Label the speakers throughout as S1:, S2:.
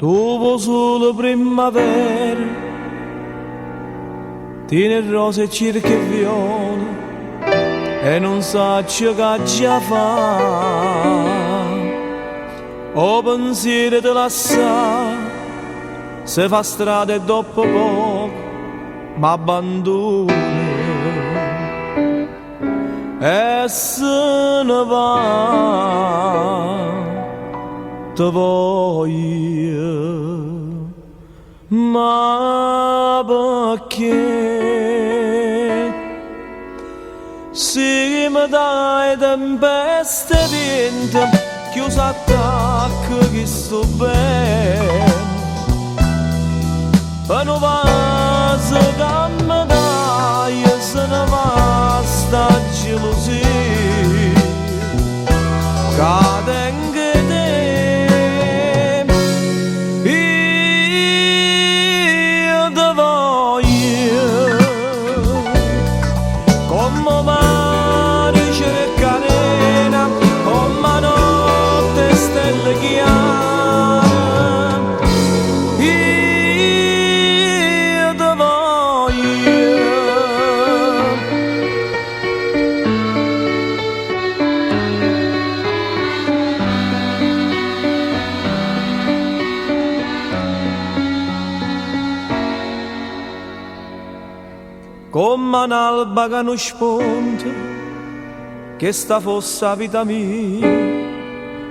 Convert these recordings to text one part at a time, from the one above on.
S1: Dopo solo primavera, tiene rose, circa e viole, e non sa ciò che già fa. O pensiero di lasciare, se fa strada e dopo poco m'abbandona e se ne va. Te voglio, ma perché? Se mi dai tempeste vento, chiuso attacco che sto bene, per un vaso che mi dai se ne va sta gelosia, che tengo come un'alba che non spunta, che sta fosse la vita mia,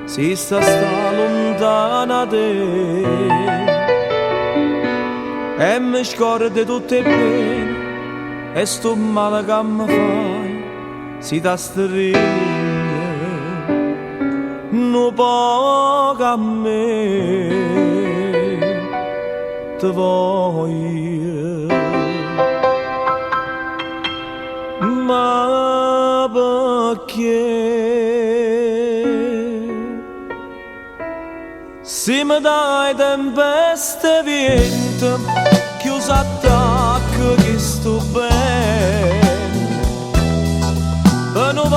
S1: si sta lontana da te. E mi scordi tutte bene, e sto male che mi fai, si ti stringe, non poco a me, ti voglio. Ma perché? Se mi dai tempeste vento, chiuso attacco che sto bene, per non